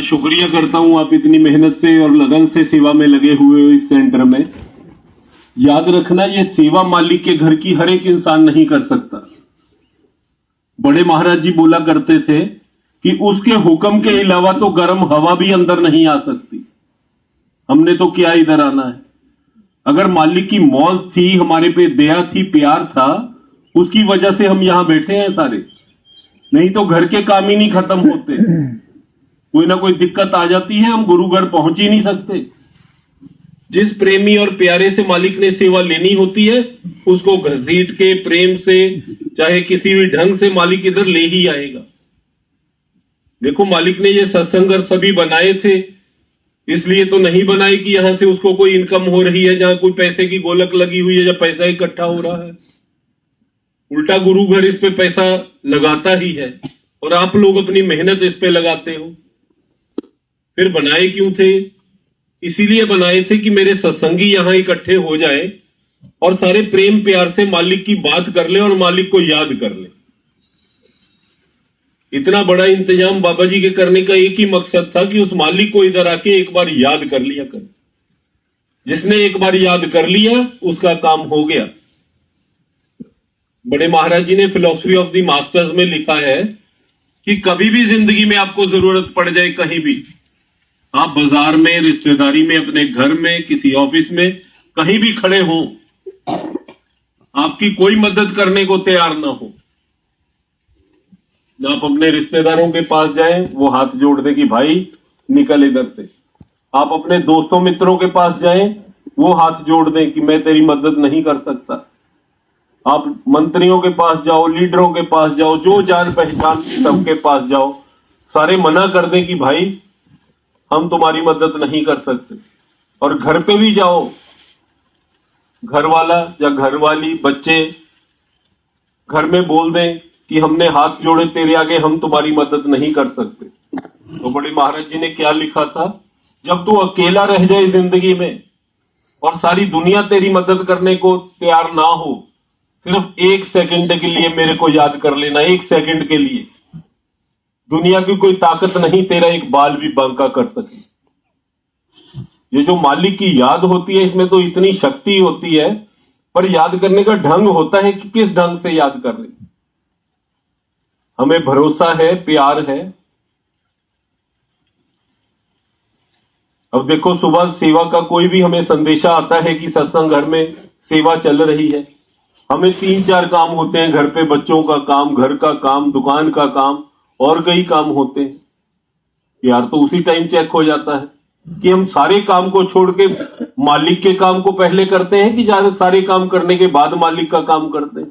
शुक्रिया करता हूं आप इतनी मेहनत से और लगन से सेवा में लगे हुए हो इस सेंटर में। याद रखना, ये सेवा मालिक के घर की हर एक इंसान नहीं कर सकता। बड़े महाराज जी बोला करते थे कि उसके हुक्म के अलावा तो गर्म हवा भी अंदर नहीं आ सकती। हमने तो क्या इधर आना है। अगर मालिक की मौज थी, हमारे पे दया थी, प्यार था, उसकी वजह से हम यहां बैठे हैं सारे। नहीं तो घर के काम ही नहीं खत्म होते। कोई ना कोई दिक्कत आ जाती है, हम गुरु घर पहुंच ही नहीं सकते। जिस प्रेमी और प्यारे से मालिक ने सेवा लेनी होती है, उसको घसीट के प्रेम से, चाहे किसी भी ढंग से मालिक इधर ले ही आएगा। देखो, मालिक ने ये सत्संग घर सभी बनाए थे, इसलिए तो नहीं बनाए कि यहां से उसको कोई इनकम हो रही है, जहां कोई पैसे की गोलक लगी हुई है या पैसा इकट्ठा हो रहा है। उल्टा गुरु घर इस पे पैसा लगाता ही है, और आप लोग अपनी मेहनत इस पे लगाते हो। फिर बनाए क्यों थे? इसीलिए बनाए थे कि मेरे सत्संगी यहां इकट्ठे हो जाए और सारे प्रेम प्यार से मालिक की बात कर ले और मालिक को याद कर ले। इतना बड़ा इंतजाम बाबा जी के करने का एक ही मकसद था कि उस मालिक को इधर आके एक बार याद कर लिया कर। जिसने एक बार याद कर लिया, उसका काम हो गया। बड़े महाराज जी ने फिलॉसफी ऑफ द मास्टर्स में लिखा है कि कभी भी जिंदगी में आपको जरूरत पड़ जाए, कहीं भी, आप बाजार में, रिश्तेदारी में, अपने घर में, किसी ऑफिस में, कहीं भी खड़े हो, आपकी कोई मदद करने को तैयार ना हो, आप अपने रिश्तेदारों के पास जाएं, वो हाथ जोड़ दे कि भाई निकल इधर से। आप अपने दोस्तों मित्रों के पास जाएं, वो हाथ जोड़ दें कि मैं तेरी मदद नहीं कर सकता। आप मंत्रियों के पास जाओ, लीडरों के पास जाओ, जो जान पहचान सबके पास जाओ, सारे मना कर दें कि भाई हम तुम्हारी मदद नहीं कर सकते। और घर पे भी जाओ, घर वाला या घर वाली, बच्चे घर में बोल दें कि हमने हाथ जोड़े तेरे आगे, हम तुम्हारी मदद नहीं कर सकते। तो बड़े महाराज जी ने क्या लिखा था? जब तू अकेला रह जाए जिंदगी में और सारी दुनिया तेरी मदद करने को तैयार ना हो, सिर्फ 1 सेकंड के लिए मेरे को याद कर लेना। 1 सेकंड के लिए दुनिया की कोई ताकत नहीं तेरा एक बाल भी बांका कर सके। ये जो मालिक की याद होती है, इसमें तो इतनी शक्ति होती है, पर याद करने का ढंग होता है कि किस ढंग से याद कर रहे। हमें भरोसा है, प्यार है। अब देखो, सुबह सेवा का कोई भी हमें संदेशा आता है कि सत्संग घर में सेवा चल रही है। हमें 3-4 काम होते हैं घर पे, बच्चों का काम, घर का काम, दुकान का काम, और कई काम होते हैं यार। तो उसी टाइम चेक हो जाता है कि हम सारे काम को छोड़ के मालिक के काम को पहले करते हैं कि ज्यादा सारे काम करने के बाद मालिक का काम करते हैं।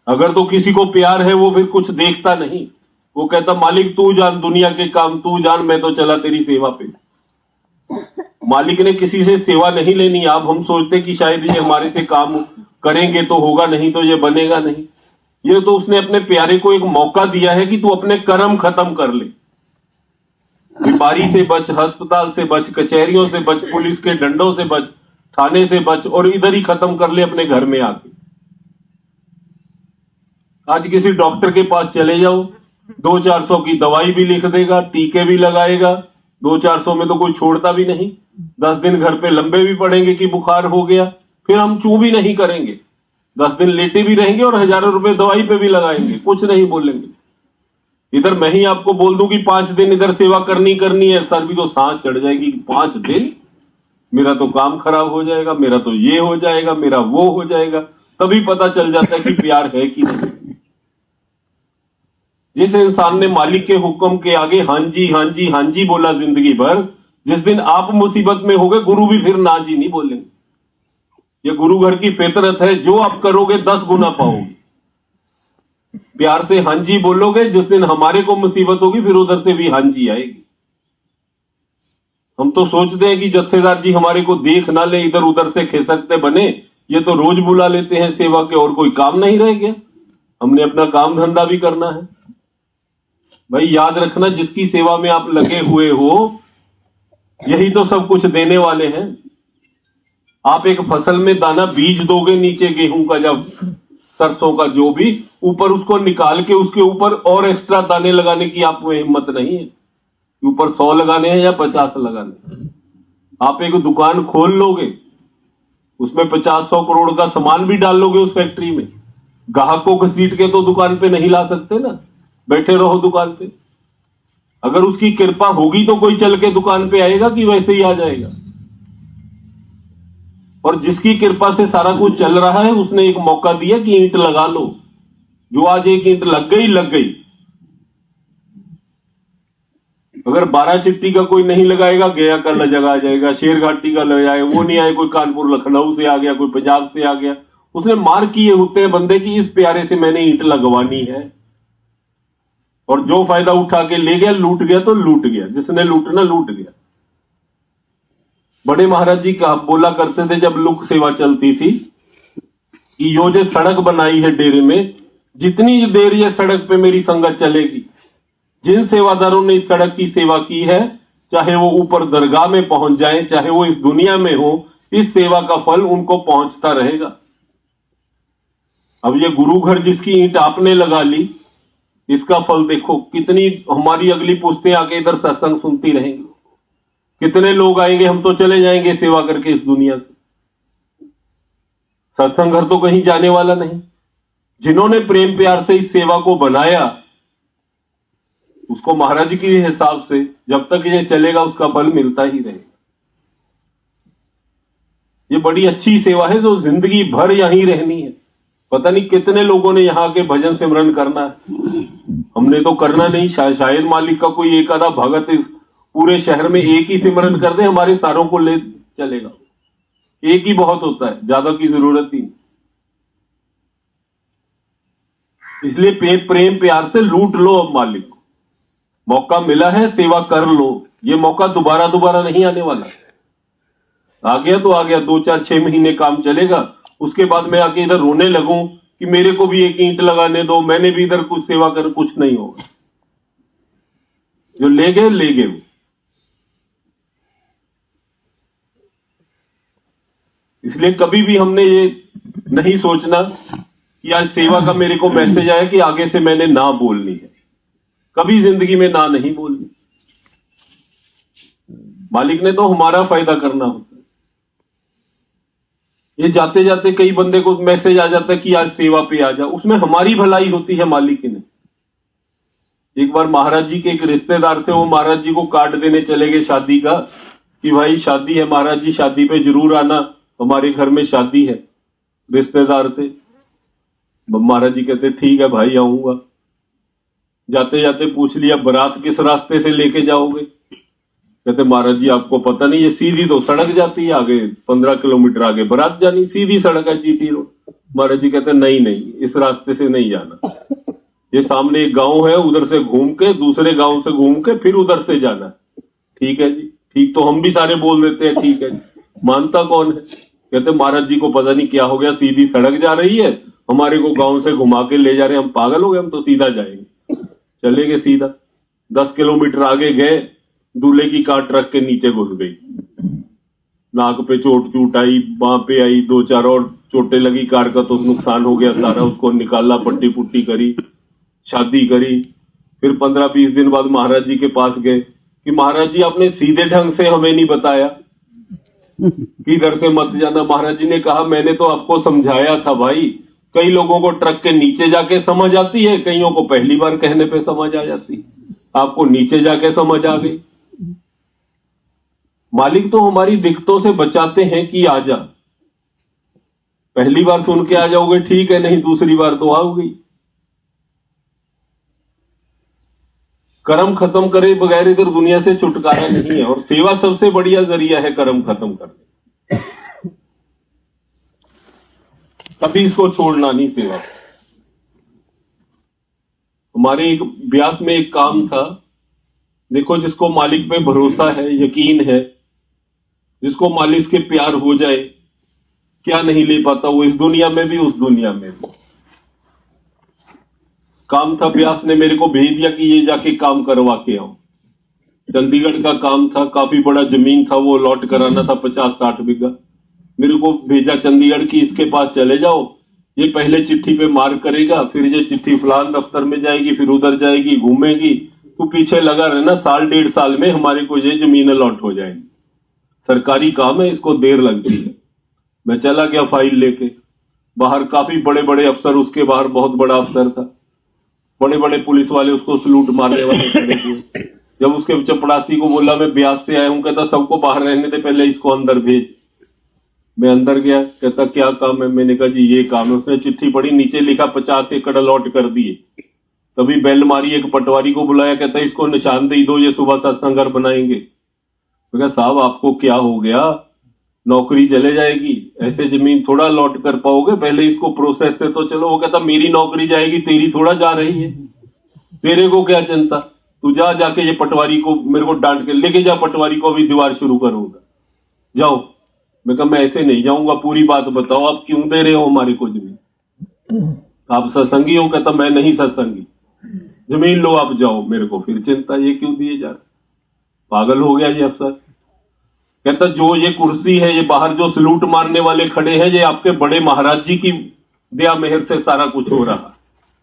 अगर तो किसी को प्यार है, वो फिर कुछ देखता नहीं, वो कहता मालिक तू जान, दुनिया के काम तू जान, मैं तो चला तेरी सेवा पे। मालिक ने किसी से सेवा नहीं लेनी। अब हम सोचते कि शायद ये हमारे से काम करेंगे तो होगा, नहीं तो ये बनेगा नहीं। ये तो उसने अपने प्यारे को एक मौका दिया है कि तू अपने कर्म खत्म कर ले। बीमारी से बच, अस्पताल से बच, कचहरियों से बच, पुलिस के डंडों से बच, थाने से बच, और इधर ही खत्म कर ले अपने घर में आके। आज किसी डॉक्टर के पास चले जाओ, 200-400 की दवाई भी लिख देगा, टीके भी लगाएगा। 200-400 में तो कोई छोड़ता भी नहीं। 10 दिन घर पे लंबे भी पड़ेंगे कि बुखार हो गया, फिर हम चू भी नहीं करेंगे। 10 दिन लेटे भी रहेंगे और हजारों रुपए दवाई पे भी लगाएंगे, कुछ नहीं बोलेंगे। इधर मैं ही आपको बोल दूं कि 5 दिन इधर सेवा करनी है, सर भी तो सांस चढ़ जाएगी। 5 दिन मेरा तो काम खराब हो जाएगा, मेरा तो ये हो जाएगा, मेरा वो हो जाएगा। तभी पता चल जाता है कि प्यार है कि नहीं। जिस इंसान ने मालिक के हुक्म के आगे हाँ जी हाँ जी हाँ जी बोला जिंदगी भर, जिस दिन आप मुसीबत में हो गए, गुरु भी फिर ना जी नहीं बोलेंगे। ये गुरु घर की फितरत है, जो आप करोगे 10 गुना पाओगे। प्यार से हाँ जी बोलोगे, जिस दिन हमारे को मुसीबत होगी फिर उधर से भी हाँ जी आएगी। हम तो सोचते हैं कि जत्थेदार जी हमारे को देख ना ले, इधर उधर से खिसकते बने, ये तो रोज बुला लेते हैं सेवा के, और कोई काम नहीं रह गया। हमने अपना काम धंधा भी करना है। भाई याद रखना, जिसकी सेवा में आप लगे हुए हो, यही तो सब कुछ देने वाले हैं। आप एक फसल में दाना बीज दोगे नीचे गेहूं का, जब सरसों का जो भी, ऊपर उसको निकाल के उसके ऊपर और एक्स्ट्रा दाने लगाने की आप में हिम्मत नहीं है। ऊपर 100 लगाने हैं या 50 लगाने हैं। आप एक दुकान खोल लोगे, उसमें 50-100 करोड़ का सामान भी डाल लोगे उस फैक्ट्री में, ग्राहक को घसीट के तो दुकान पे नहीं ला सकते ना, बैठे रहो दुकान पे। अगर उसकी कृपा होगी तो कोई चल के दुकान पे आएगा कि वैसे ही आ जाएगा। और जिसकी कृपा से सारा कुछ चल रहा है, उसने एक मौका दिया कि ईंट लगा लो। जो आज एक ईंट लग गई लग गई। अगर 12 चिट्ठी का कोई नहीं लगाएगा, गया का लगा आ जाएगा, शेरघाटी का लग जाएगा, वो नहीं आए, कोई कानपुर लखनऊ से आ गया, कोई पंजाब से आ गया। उसने मार किए होते हैं बंदे की, इस प्यारे से मैंने ईंट लगवानी है। और जो फायदा उठा के ले गया, लूट गया तो लूट गया, जिसने लूटना लूट गया। बड़े महाराज जी का बोला करते थे जब लोक सेवा चलती थी कि यो जो सड़क बनाई है डेरे में, जितनी देर ये सड़क पे मेरी संगत चलेगी, जिन सेवादारों ने इस सड़क की सेवा की है, चाहे वो ऊपर दरगाह में पहुंच जाए, चाहे वो इस दुनिया में हो, इस सेवा का फल उनको पहुंचता रहेगा। अब ये गुरु घर जिसकी ईंट आपने लगा ली, इसका फल देखो। कितनी हमारी अगली पुश्तें आके इधर सत्संग सुनती रहेंगी, कितने लोग आएंगे, हम तो चले जाएंगे सेवा करके इस दुनिया से। सत्संग घर तो कहीं जाने वाला नहीं। जिन्होंने प्रेम प्यार से इस सेवा को बनाया, उसको महाराज के हिसाब से जब तक ये चलेगा उसका फल मिलता ही रहेगा। ये बड़ी अच्छी सेवा है जो जिंदगी भर यहीं रहनी है। पता नहीं कितने लोगों ने यहाँ के भजन सिमरन करना है, हमने तो करना नहीं। शायद मालिक का कोई एक आधा भगत इस पूरे शहर में एक ही सिमरन कर दे, हमारे सारों को ले चलेगा। एक ही बहुत होता है, ज्यादा की जरूरत ही नहीं। इसलिए प्रेम प्यार से लूट लो। अब मालिक को मौका मिला है, सेवा कर लो। ये मौका दोबारा दोबारा नहीं आने वाला। आ गया तो आ गया, 2-4-6 महीने काम चलेगा, उसके बाद मैं आके इधर रोने लगूं कि मेरे को भी एक ईंट लगाने दो, मैंने भी इधर कुछ सेवा कर, कुछ नहीं होगा। जो ले गए ले गए। इसलिए कभी भी हमने ये नहीं सोचना कि आज सेवा का मेरे को मैसेज आया कि आगे से मैंने ना बोलनी है। कभी जिंदगी में ना नहीं बोलनी। मालिक ने तो हमारा फायदा करना होता है। ये जाते जाते कई बंदे को मैसेज आ जाता है कि आज सेवा पे आ जा, उसमें हमारी भलाई होती है मालिक ने। एक बार महाराज जी के एक रिश्तेदार थे, वो महाराज जी को कार्ड देने चले गए शादी का कि भाई शादी है महाराज जी, शादी पे जरूर आना, हमारे घर में शादी है। रिश्तेदार थे। महाराज जी कहते ठीक है भाई आऊंगा। जाते जाते पूछ लिया बारात किस रास्ते से लेके जाओगे? कहते महाराज जी आपको पता नहीं, ये सीधी तो सड़क जाती है, आगे 15 किलोमीटर आगे बारात जानी, सीधी सड़क है जीटी रोड। महाराज जी कहते नहीं नहीं, इस रास्ते से नहीं जाना, ये सामने एक गांव है, उधर से घूम के, दूसरे गांव से घूम के फिर उधर से जाना। ठीक है जी, ठीक तो हम भी सारे बोल देते हैं ठीक है जी, मानता कौन है? कहते महाराज जी को पता नहीं क्या हो गया, सीधी सड़क जा रही है, हमारे को गांव से घुमा के ले जा रहे हैं, हम पागल हो गए, हम तो सीधा जाएंगे। चले गए सीधा। 10 किलोमीटर आगे गए, दूल्हे की कार ट्रक के नीचे घुस गई। नाक पे चोट आई, बांह पे आई, 2-4 और चोटें लगी। कार का तो नुकसान हो गया सारा, उसको निकाला, पट्टी पुट्टी करी, शादी करी। फिर 15-20 दिन बाद महाराज जी के पास गए कि महाराज जी आपने सीधे ढंग से हमें नहीं बताया कि इधर से मत जाना। महाराज जी ने कहा मैंने तो आपको समझाया था भाई, कई लोगों को ट्रक के नीचे जाके समझ आती है, कईयों को पहली बार कहने पे समझ आ जाती, आपको नीचे जाके समझ आ गई। मालिक तो हमारी दिक्कतों से बचाते हैं कि आ जा। पहली बार सुन के आ जाओगे ठीक है, नहीं दूसरी बार तो आओगी। कर्म खत्म करे बगैर इधर दुनिया से छुटकारा नहीं है, और सेवा सबसे बढ़िया जरिया है कर्म खत्म करने। कभी इसको छोड़ना नहीं सेवा। हमारे एक ब्यास में एक काम था, देखो जिसको मालिक पे भरोसा है, यकीन है, जिसको मालिक के प्यार हो जाए, क्या नहीं ले पाता वो, इस दुनिया में भी उस दुनिया में भी। काम था, ब्यास ने मेरे को भेज दिया कि ये जाके काम करवा के आओ। चंडीगढ़ का काम था, काफी बड़ा जमीन था, वो लॉट कराना था 50-60 बीघा। मेरे को भेजा चंडीगढ़ की, इसके पास चले जाओ, ये पहले चिट्ठी पे मार्क करेगा, फिर ये चिट्ठी फलान दफ्तर में जाएगी, फिर उधर जाएगी, घूमेगी, तो पीछे लगा रहना, साल 1.5 साल में हमारे को ये जमीन अलॉट हो जाएगी। सरकारी काम है, इसको देर लगती है। मैं चला गया फाइल लेके, बाहर काफी बड़े बड़े अफसर, उसके बाहर बहुत बड़ा अफसर था, बड़े बड़े पुलिस वाले उसको सलूट मारने वाले खड़े हुए। जब उसके चपड़ासी को बोला मैं ब्यास से आया हूं, कहता सबको बाहर रहने दे, पहले इसको अंदर भेज। मैं अंदर गया, कहता क्या काम है? मैंने कहा जी ये काम है। उसने चिट्ठी पढ़ी, नीचे लिखा 50 एकड़ अलॉट कर दिए। तभी बेल मारी, एक पटवारी को बुलाया, कहता इसको निशानदेही दो, ये सुबह सत्संगर बनाएंगे। तो कहा साहब आपको क्या हो गया, नौकरी चले जाएगी, ऐसे जमीन थोड़ा अलॉट कर पाओगे, पहले इसको प्रोसेस से तो चलो। वो कहता मेरी नौकरी जाएगी, तेरी थोड़ा जा रही है, तेरे को क्या चिंता, तू जा जाके ये पटवारी को मेरे को डांट के लेके जा, पटवारी को अभी दीवार शुरू करूंगा, जाओ। मैं कहा मैं ऐसे नहीं जाऊंगा, पूरी बात बताओ, आप क्यों दे रहे हो हमारे को जमीन? आप सत्संगी हो? कहता मैं नहीं सत्संगी, जमीन लो आप जाओ। मेरे को फिर चिंता, ये क्यों दिए जा रहे, पागल हो गया ये अफसर। कहता जो ये कुर्सी है, ये बाहर जो सलूट मारने वाले खड़े हैं, ये आपके बड़े महाराज जी की दया मेहर से सारा कुछ हो रहा,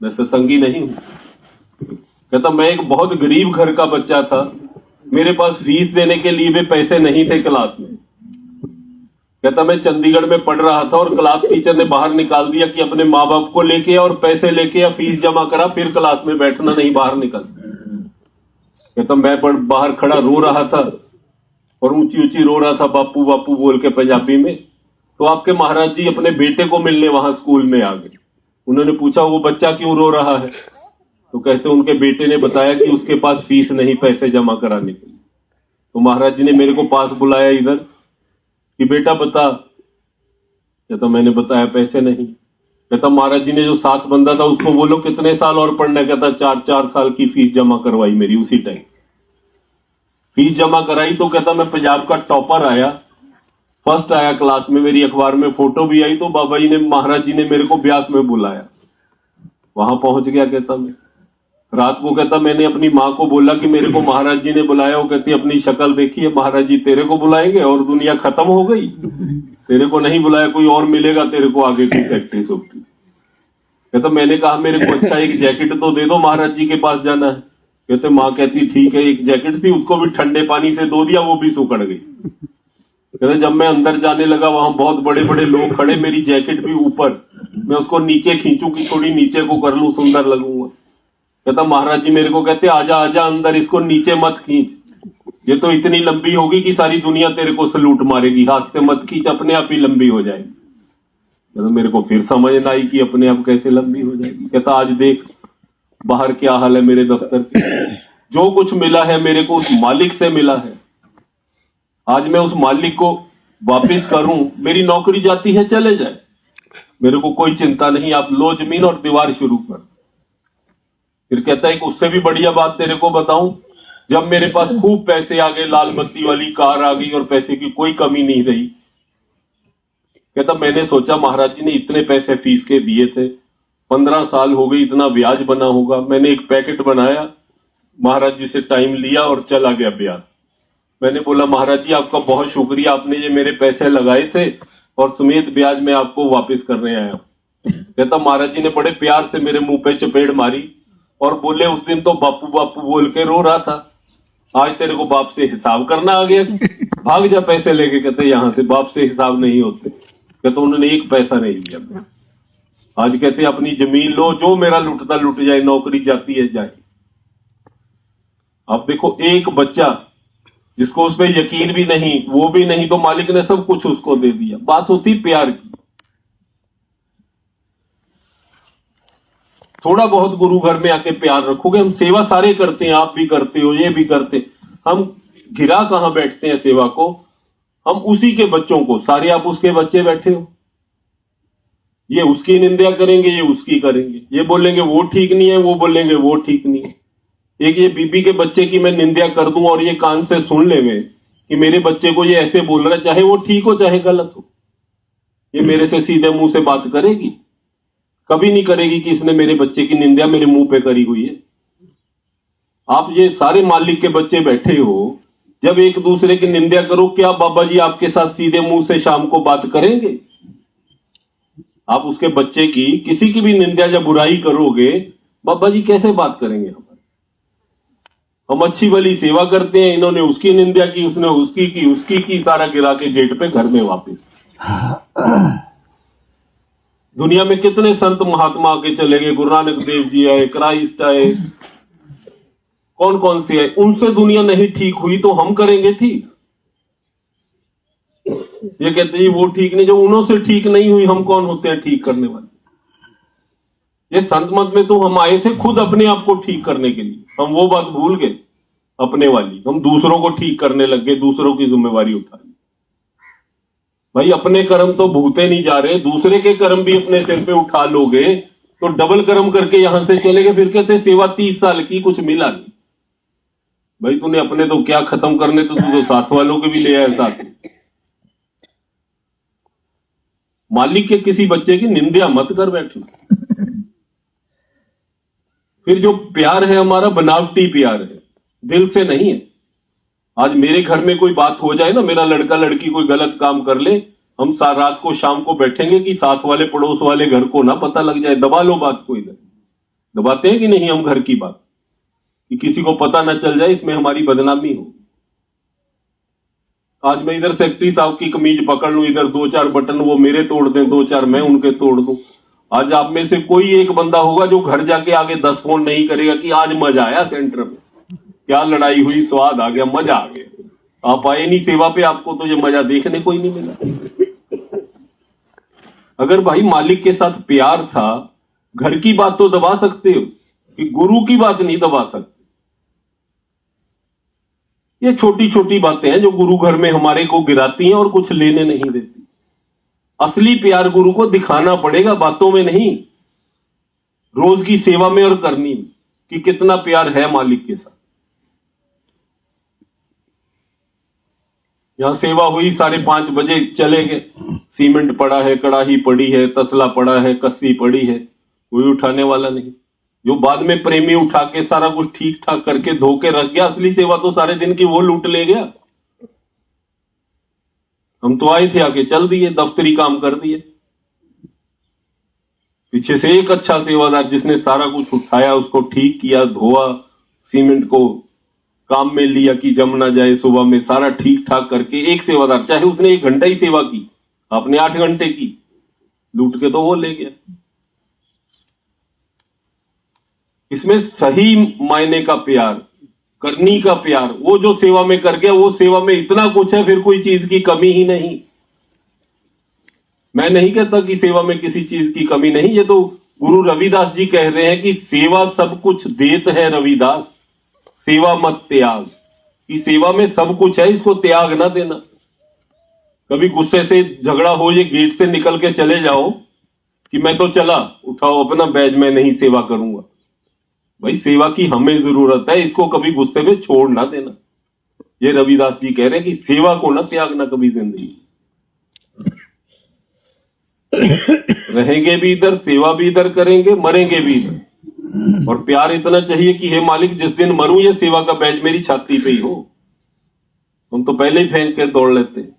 मैं सत्संगी नहीं हूं। कहता मैं एक बहुत गरीब घर का बच्चा था, मेरे पास फीस देने के लिए भी पैसे नहीं थे क्लास में। कहता मैं चंडीगढ़ में पढ़ रहा था और क्लास टीचर ने बाहर निकाल दिया कि अपने माँ बाप को लेके और पैसे लेके या फीस जमा करा, फिर क्लास में बैठना, नहीं बाहर निकल। कहता मैं बाहर खड़ा रो रहा था और ऊंची ऊंची रो रहा था, बापू बापू बोल के पंजाबी में। तो आपके महाराज जी अपने बेटे को मिलने वहां स्कूल में आ गए। उन्होंने पूछा वो बच्चा क्यों रो रहा है? तो कहते उनके बेटे ने बताया कि उसके पास फीस नहीं पैसे जमा कराने के लिए। तो महाराज जी ने मेरे को पास बुलाया इधर कि बेटा बता। कहता मैंने बताया पैसे नहीं। कहता महाराज जी ने जो साथ बंदा था उसको बोलो कितने साल और पढ़ना। कहता 4 साल की फीस जमा करवाई मेरी उसी टाइम, फीस जमा कराई। तो कहता मैं पंजाब का टॉपर आया, फर्स्ट आया क्लास में, मेरी अखबार में फोटो भी आई। तो बाबा जी ने, महाराज जी ने मेरे को ब्यास में बुलाया, वहां पहुंच गया। कहता मैं रात को, कहता मैंने अपनी माँ को बोला कि मेरे को महाराज जी ने बुलाया। वो कहती अपनी शक्ल देखी है, महाराज जी तेरे को बुलाएंगे और दुनिया खत्म हो गई, तेरे को नहीं बुलाया, कोई और मिलेगा तेरे को आगे की फैक्ट्री सोक्ट्री। कहता मैंने कहा मेरे को अच्छा एक जैकेट तो दे दो, महाराज जी के पास जाना है। कहते माँ कहती ठीक है। एक जैकेट थी, उसको भी ठंडे पानी से धो दिया, वो भी सुखड़ गई। कहते जब मैं अंदर जाने लगा, वहां बहुत बड़े बड़े लोग खड़े, मेरी जैकेट भी ऊपर, मैं उसको नीचे खींचू कि थोड़ी नीचे को कर लूं, सुंदर लगूंगा। कहता महाराज जी मेरे को कहते आजा आजा अंदर, इसको नीचे मत खींच, ये तो इतनी लंबी होगी कि सारी दुनिया तेरे को सलूट मारेगी, हाथ से मत खींच, अपने आप ही लंबी हो जाएगी। कहता मेरे को फिर समझ ना आई कि अपने आप कैसे लंबी हो जाएगी। कहता आज देख बाहर क्या हाल है मेरे दफ्तर के, जो कुछ मिला है मेरे को उस मालिक से मिला है। आज मैं उस मालिक को वापिस करूं, मेरी नौकरी जाती है चले जाए, मेरे को कोई चिंता नहीं, आप लो जमीन और दीवार शुरू कर। फिर कहता है कि उससे भी बढ़िया बात तेरे को बताऊं, जब मेरे पास खूब पैसे आ गए, लाल बत्ती वाली कार आ गई और पैसे की कोई कमी नहीं रही। कहता मैंने सोचा महाराज जी ने इतने पैसे फीस के दिए थे, 15 साल हो गई, इतना ब्याज बना होगा। मैंने एक पैकेट बनाया, महाराज जी से टाइम लिया और चला गया ब्याज। मैंने बोला महाराज जी आपका बहुत शुक्रिया, आपने ये मेरे पैसे लगाए थे और समेत ब्याज मैं आपको वापस करने आया। कहता महाराज जी ने बड़े प्यार से मेरे मुंह पे चपेट मारी और बोले उस दिन तो बापू बापू बोल के रो रहा था, आज तेरे को बाप से हिसाब करना आ गया, भाग जा पैसे लेके। कहते यहां से बाप से हिसाब नहीं होते। कहते उन्होंने एक पैसा नहीं लिया। आज कहते अपनी जमीन लो, जो मेरा लुटता लुट जाए, नौकरी जाती है जाए। अब देखो एक बच्चा जिसको उस पर यकीन भी नहीं, वो भी नहीं, तो मालिक ने सब कुछ उसको दे दिया। बात होती प्यार की। थोड़ा बहुत गुरु घर में आके प्यार रखोगे, हम सेवा सारे करते हैं, आप भी करते हो, ये भी करते, हम गिरा कहां बैठते हैं सेवा को, हम उसी के बच्चों को, सारे आप उसके बच्चे बैठे हो, ये उसकी निंदा करेंगे, ये उसकी करेंगे, ये बोलेंगे वो ठीक नहीं है, वो बोलेंगे वो ठीक नहीं है। एक ये बीबी के बच्चे की मैं निंदा कर दूं और ये कान से सुन लेवे कि मेरे बच्चे को ये ऐसे बोल रहा है, चाहे वो ठीक हो चाहे गलत हो, ये मेरे से सीधे मुंह से बात करेगी? कभी नहीं करेगी कि इसने मेरे बच्चे की निंदा मेरे मुंह पे करी हुई है। आप ये सारे मालिक के बच्चे बैठे हो, जब एक दूसरे की निंदा करो, क्या बाबा जी आपके साथ सीधे मुंह से शाम को बात करेंगे? आप उसके बच्चे की किसी की भी निंदा या बुराई करोगे, बाबा जी कैसे बात करेंगे हमारे? हम अच्छी भली सेवा करते हैं, इन्होंने उसकी निंदा की, उसने उसकी की, सारा गिरा के गेट पे घर में वापस। दुनिया में कितने संत महात्मा आके चले गए, गुरु नानक देव जी आए, क्राइस्ट आए, कौन कौन से आए, उनसे दुनिया नहीं ठीक हुई तो हम करेंगे ठीक? ये कहते हैं वो ठीक नहीं, जो उन्होंने ठीक नहीं हुई, हम कौन होते हैं ठीक करने वाले? ये संत मत में तो हम आए थे खुद अपने आप को ठीक करने के लिए, हम वो बात भूल गए अपने वाली, हम दूसरों को ठीक करने लग गए, दूसरों की जिम्मेवारी उठा ली। भाई अपने कर्म तो भूते नहीं जा रहे, दूसरे के कर्म भी अपने सिर पे उठा लोगे तो डबल कर्म करके यहां से चले गए, फिर कहते सेवा 30 साल की कुछ मिला नहीं। भाई तूने अपने तो क्या खत्म करने, तो तू तो साथ वालों के भी ले आया साथ में। मालिक के किसी बच्चे की निंदा मत कर बैठो। फिर जो प्यार है हमारा बनावटी प्यार है, दिल से नहीं है। आज मेरे घर में कोई बात हो जाए ना, मेरा लड़का लड़की कोई गलत काम कर ले, हम रात को शाम को बैठेंगे कि साथ वाले पड़ोस वाले घर को ना पता लग जाए, दबा लो बात को। इधर दबाते हैं कि नहीं हम घर की बात, कि किसी को पता ना चल जाए, इसमें हमारी बदनामी हो। आज मैं इधर सेक्रेटरी साहब की कमीज पकड़ लूं, इधर 2-4 बटन वो मेरे तोड़ दें, 2-4 मैं उनके तोड़ दूं। आज आप में से कोई एक बंदा होगा जो घर जाके आगे 10 फोन नहीं करेगा कि आज मजा आया सेंटर में, क्या लड़ाई हुई, स्वाद आ गया, मजा आ गया। आप आए नहीं सेवा पे, आपको तो ये मजा देखने को ही नहीं मिला। अगर भाई मालिक के साथ प्यार था, घर की बात तो दबा सकते हो, कि गुरु की बात नहीं दबा सकते। ये छोटी छोटी बातें हैं जो गुरु घर में हमारे को गिराती हैं और कुछ लेने नहीं देती। असली प्यार गुरु को दिखाना पड़ेगा, बातों में नहीं, रोज की सेवा में और करनी में, कि कितना प्यार है मालिक के साथ। यहां सेवा हुई, 5:30 बजे चले गए, सीमेंट पड़ा है, कड़ाही पड़ी है, तसला पड़ा है, कस्सी पड़ी है, कोई उठाने वाला नहीं। जो बाद में प्रेमी उठा के सारा कुछ ठीक ठाक करके धो के रख गया, असली सेवा तो सारे दिन की वो लूट ले गया। हम तो आए थे, आके चल दिए, दफ्तरी काम कर दिए। पीछे से एक अच्छा सेवादार जिसने सारा कुछ उठाया, उसको ठीक किया, धोआ, सीमेंट को काम में लिया कि जम ना जाए, सुबह में सारा ठीक ठाक करके एक सेवादार, चाहे उसने 1 घंटा ही सेवा की, आपने 8 घंटे की, लूट के तो वो ले गया। इसमें सही मायने का प्यार, करनी का प्यार, वो जो सेवा में कर गया, वो सेवा में इतना कुछ है, फिर कोई चीज की कमी ही नहीं। मैं नहीं कहता कि सेवा में किसी चीज की कमी नहीं, ये तो गुरु रविदास जी कह रहे हैं कि सेवा सब कुछ देत है रविदास, सेवा मत त्याग। कि सेवा में सब कुछ है, इसको त्याग ना देना। कभी गुस्से से झगड़ा हो, ये गेट से निकल के चले जाओ कि मैं तो चला, उठाओ अपना बैज, मैं नहीं सेवा करूंगा। भाई सेवा की हमें जरूरत है, इसको कभी गुस्से में छोड़ ना देना। ये रविदास जी कह रहे हैं कि सेवा को ना त्यागना कभी जिंदगी। रहेंगे भी इधर, सेवा भी इधर करेंगे, मरेंगे भी इधर। और प्यार इतना चाहिए कि हे मालिक, जिस दिन मरूं ये सेवा का बैज मेरी छाती पे ही हो। हम तो पहले ही फेंक के दौड़ लेते हैं।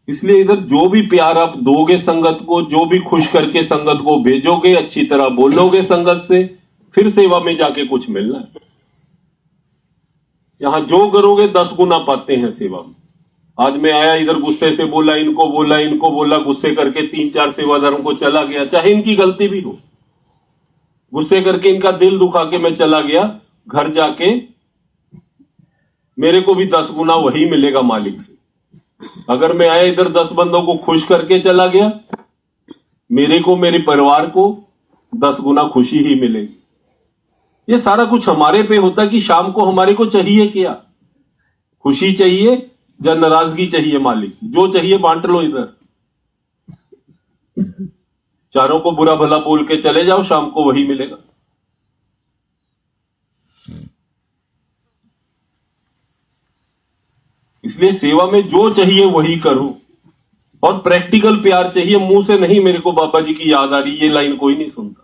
इसलिए इधर जो भी प्यार आप दोगे संगत को, जो भी खुश करके संगत को भेजोगे, अच्छी तरह बोलोगे संगत से, फिर सेवा में जाके कुछ मिलना है। यहां जो करोगे 10 गुना पाते हैं सेवा में। आज मैं आया इधर, गुस्से से बोला, इनको बोला, गुस्से करके 3-4 सेवादारों को चला गया, चाहे इनकी गलती भी हो, गुस्से करके इनका दिल दुखा के मैं चला गया। घर जाके मेरे को भी 10 गुना वही मिलेगा मालिक से। अगर मैं आया इधर 10 बंदों को खुश करके चला गया, मेरे को, मेरे परिवार को 10 गुना खुशी ही मिलेगी। ये सारा कुछ हमारे पे होता कि शाम को हमारे को चाहिए क्या, खुशी चाहिए या नाराजगी चाहिए। मालिक जो चाहिए बांट लो इधर, चारों को बुरा भला बोल के चले जाओ, शाम को वही मिलेगा। इसलिए सेवा में जो चाहिए वही करो, और प्रैक्टिकल प्यार चाहिए, मुंह से नहीं। मेरे को बाबा जी की याद आ रही, ये लाइन कोई नहीं सुनता।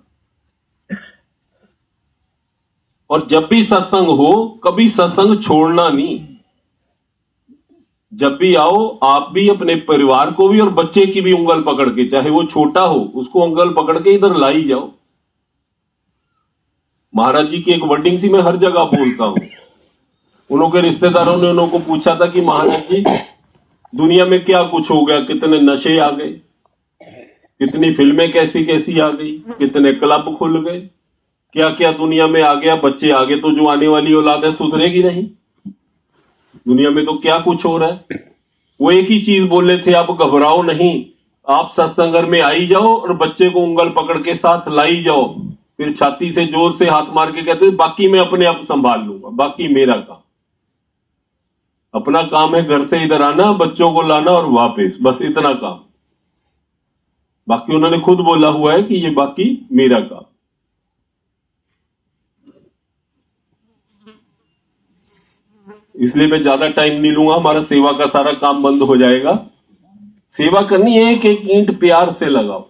और जब भी सत्संग हो, कभी सत्संग छोड़ना नहीं। जब भी आओ आप भी अपने परिवार को भी और बच्चे की भी उंगल पकड़ के, चाहे वो छोटा हो, उसको उंगल पकड़ के इधर लाई जाओ। महाराज जी की एक वर्डिंग सी मैं हर जगह बोलता हूं। उनके रिश्तेदारों ने उनको पूछा था कि महाराज जी दुनिया में क्या कुछ हो गया, कितने नशे आ गए, कितनी फिल्में कैसी कैसी आ गई, कितने क्लब खुल गए, क्या क्या दुनिया में आ गया, बच्चे आगे तो जो आने वाली औलाद है सुधरेगी नहीं, दुनिया में तो क्या कुछ हो रहा है। वो एक ही चीज बोले थे, आप घबराओ नहीं, आप सत्संग में आई जाओ और बच्चे को उंगल पकड़ के साथ लाई जाओ। फिर छाती से जोर से हाथ मार के कहते बाकी मैं अपने आप संभाल लूंगा, बाकी मेरा काम, अपना काम है घर से इधर आना, बच्चों को लाना और वापस, बस इतना काम। बाकी उन्होंने खुद बोला हुआ है कि ये बाकी मेरा काम। इसलिए मैं ज्यादा टाइम नहीं लूंगा, हमारा सेवा का सारा काम बंद हो जाएगा। सेवा करनी है, एक एक ईंट प्यार से लगाओ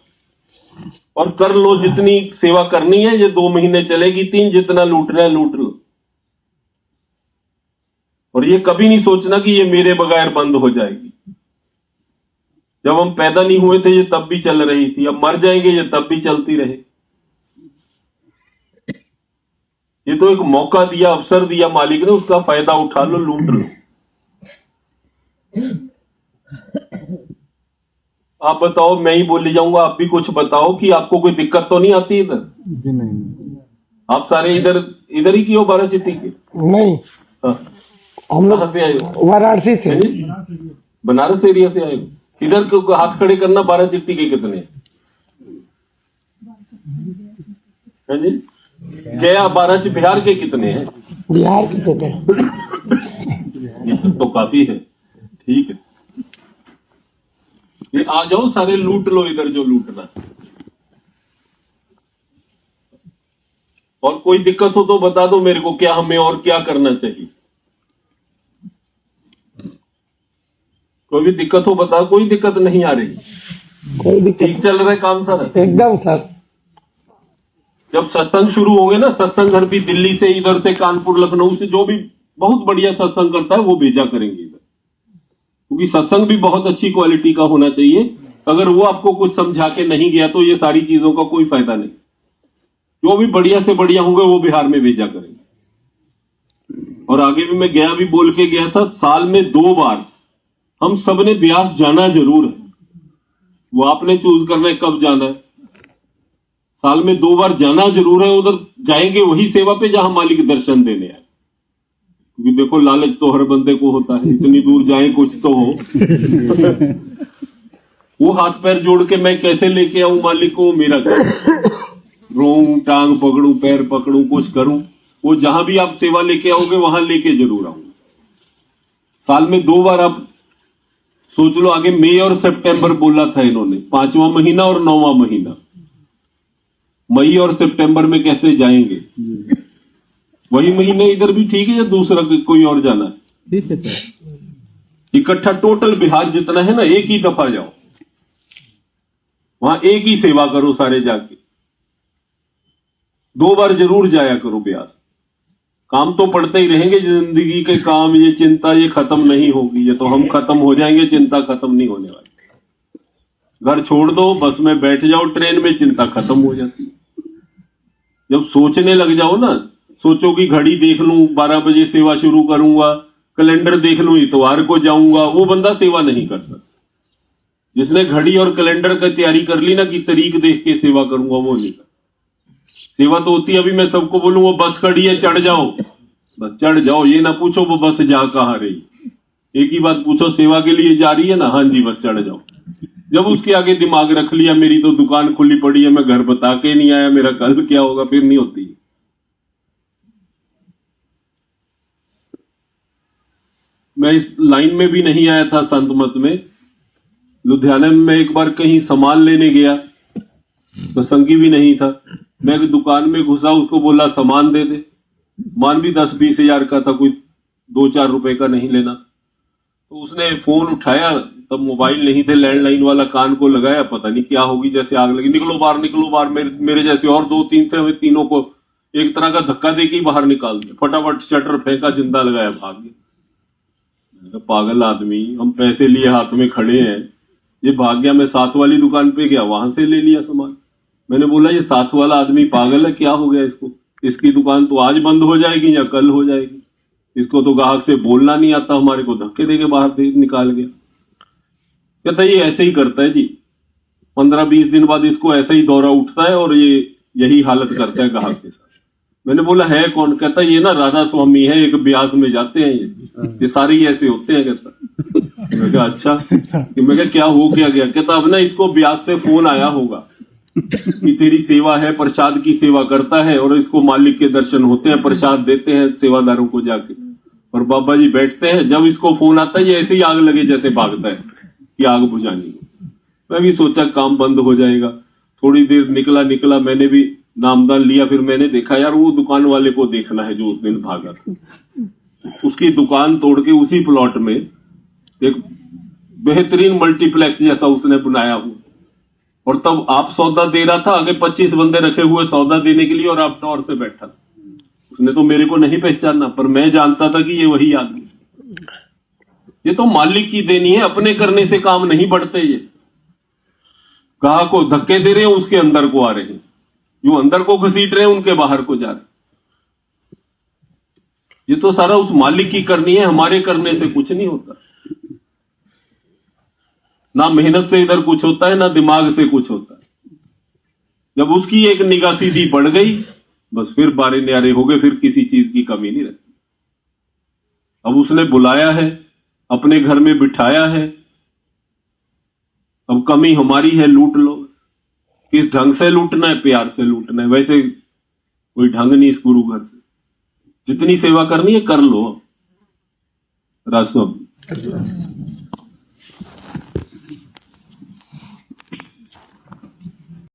और कर लो जितनी सेवा करनी है। ये 2 महीने चलेगी, 3 जितना लूटना है लूट लो। और ये कभी नहीं सोचना कि ये मेरे बगैर बंद हो जाएगी। जब हम पैदा नहीं हुए थे ये तब भी चल रही थी, अब मर जाएंगे ये तब भी चलती रहे। ये तो एक मौका दिया, अवसर दिया मालिक ने, उसका फायदा उठा लो, लूट लो। आप बताओ, मैं ही बोली जाऊंगा, आप भी कुछ बताओ कि आपको कोई दिक्कत तो नहीं आती इधर? जी नहीं। आप सारे इधर ही की हो, बारासिटी के? नहीं, हाँ। हम लोग कहां से आए हो? वाराणसी से। बनारस एरिया से आए हो? इधर को हाथ खड़े करना, बारासिटी के कितने हैं जी? गया 12 बिहार के कितने हैं? बिहार के कितने? ये तो काफी है, ठीक है। ये आ जाओ सारे, लूट लो इधर जो लूटना। और कोई दिक्कत हो तो बता दो मेरे को, क्या हमें और क्या करना चाहिए। कोई भी दिक्कत हो बता। कोई दिक्कत नहीं आ रही? कोई दिक्कत? ठीक चल रहा है काम सारा? एकदम सर। जब सत्संग शुरू होंगे ना, सत्संग घर भी दिल्ली से, इधर से, कानपुर, लखनऊ से, जो भी बहुत बढ़िया सत्संग करता है वो भेजा करेंगे इधर, क्योंकि सत्संग भी बहुत अच्छी क्वालिटी का होना चाहिए। अगर वो आपको कुछ समझा के नहीं गया तो ये सारी चीजों का कोई फायदा नहीं। जो भी बढ़िया से बढ़िया होंगे वो बिहार में भेजा करेंगे। और आगे भी मैं गया भी बोल के गया था, साल में 2 बार हम सबने ब्यास जाना जरूर है। वो आपने चूज करना है कब जाना है। साल में 2 बार जाना जरूर है। उधर जाएंगे वही सेवा पे जहां मालिक दर्शन देने आए, क्योंकि देखो लालच तो हर बंदे को होता है, इतनी दूर जाए कुछ तो हो। वो हाथ पैर जोड़ के मैं कैसे लेके आऊं मालिक को, मेरा काम। रोऊं, टांग पकड़ूं, पैर पकड़ूं, कुछ करूं। वो जहां भी आप सेवा लेके आओगे वहां लेके जरूर आऊंगा। साल में 2 बार आप सोच लो। आगे मई और सितंबर बोला था इन्होंने, 5वां महीना और 9वां महीना। मई और सितंबर में कहते जाएंगे, वही महीने इधर भी ठीक है या दूसरा कोई और जाना है? ठीक है सर। इकट्ठा टोटल बिहार जितना है ना, एक ही दफा जाओ, वहां एक ही सेवा करो सारे जाके। 2 बार जरूर जाया करो ब्यास। काम तो पड़ते ही रहेंगे, जिंदगी के काम, ये चिंता ये खत्म नहीं होगी। ये तो हम खत्म हो जाएंगे, चिंता खत्म नहीं होने वाली। घर छोड़ दो, बस में बैठ जाओ, ट्रेन में, चिंता खत्म हो जाती है। जब सोचने लग जाओ ना, सोचो कि घड़ी देख लूं, 12 बजे सेवा शुरू करूंगा, कैलेंडर देख लूं, इतवार को जाऊंगा, वो बंदा सेवा नहीं कर सकता। जिसने घड़ी और कैलेंडर की तैयारी कर ली ना कि तारीख देख के सेवा करूंगा, वो नहीं कर। सेवा तो होती है, अभी मैं सबको बोलूं वो बस खड़ी है चढ़ जाओ, बस चढ़ जाओ। ये ना पूछो वो बस जा कहां रही, एक ही बात पूछो, सेवा के लिए जा रही है ना? हाँ जी, बस चढ़ जाओ। जब उसके आगे दिमाग रख लिया मेरी तो दुकान खुली पड़ी है, मैं घर बता के नहीं आया, मेरा कल क्या होगा, फिर नहीं होती। मैं इस लाइन में भी नहीं आया था संत मत में। लुधियाना में मैं एक बार कहीं सामान लेने गया, प्रसंगी भी नहीं था। मैं दुकान में घुसा, उसको बोला सामान दे दे। सामान भी 10-20 हजार का था, कोई 2-4 रुपए का नहीं लेना। तो उसने फोन उठाया, तब मोबाइल नहीं थे, लैंडलाइन वाला, कान को लगाया, पता नहीं क्या होगी, जैसे आग लगी, निकलो बाहर निकलो बाहर। मेरे जैसे और 2-3 थे, हमें तीनों को एक तरह का धक्का देके ही बाहर निकाल दिया। फटाफट शटर फेंका, जिंदा लगाया, भाग गया। पागल आदमी, हम पैसे लिए हाथ में खड़े हैं, ये भाग गया, मैं साथ वाली दुकान पे गया, वहां से ले लिया सामान। मैंने बोला ये साथ वाला आदमी पागल है, क्या हो गया इसको? इसकी दुकान तो आज बंद हो जाएगी या कल हो जाएगी, इसको तो ग्राहक से बोलना नहीं आता, हमारे को धक्के देके बाहर से निकाल गया। कहता ये ऐसे ही करता है जी, 15-20 दिन बाद इसको ऐसा ही दौरा उठता है और ये यही हालत करता है ग्राहक के साथ। मैंने बोला है कौन? कहता ये ना राधा स्वामी है, एक ब्यास में जाते हैं, ये सारे ही ऐसे होते हैं। कहता मैं कहा अच्छा, मैं कहा क्या हो क्या गया? कहता अब ना इसको ब्यास से फोन आया होगा कि तेरी सेवा है, प्रसाद की सेवा करता है और इसको मालिक के दर्शन होते हैं, प्रसाद देते हैं सेवादारों को जाके, और बाबा जी बैठते हैं, जब इसको फोन आता है ये ऐसे ही आग लगे जैसे भागता है कि आग बुझानी। मैं भी सोचा काम बंद हो जाएगा, थोड़ी देर निकला, मैंने भी नामदान लिया, फिर मैंने देखा यार वो दुकान वाले को देखना है जो उस दिन भागा था। उसकी दुकान तोड़ के उसी प्लॉट में एक बेहतरीन मल्टीप्लेक्स जैसा उसने बनाया हुआ, और तब आप सौदा दे रहा था, आगे 25 बंदे रखे हुए सौदा देने के लिए, और आप टॉर से बैठा था। उसने तो मेरे को नहीं पहचाना, पर मैं जानता था कि ये वही आदमी। ये तो मालिक की देनी है, अपने करने से काम नहीं बढ़ते। ये ग्राहक को धक्के दे रहे हैं, उसके अंदर को आ रहे हैं, जो अंदर को घसीट रहे हैं उनके बाहर को जा रहे हैं। ये तो सारा उस मालिक की करनी है, हमारे करने से कुछ नहीं होता। ना मेहनत से इधर कुछ होता है, ना दिमाग से कुछ होता है। जब उसकी एक निगाह सीधी पड़ गई, बस फिर बारे न्यारे हो गए, फिर किसी चीज की कमी नहीं रहती। अब उसने बुलाया है, अपने घर में बिठाया है, अब कमी हमारी है, लूट लो। किस ढंग से लूटना है? प्यार से लूटना है। वैसे कोई ढंग नहीं इस गुरु घर से, जितनी सेवा करनी है कर लो। राजस्व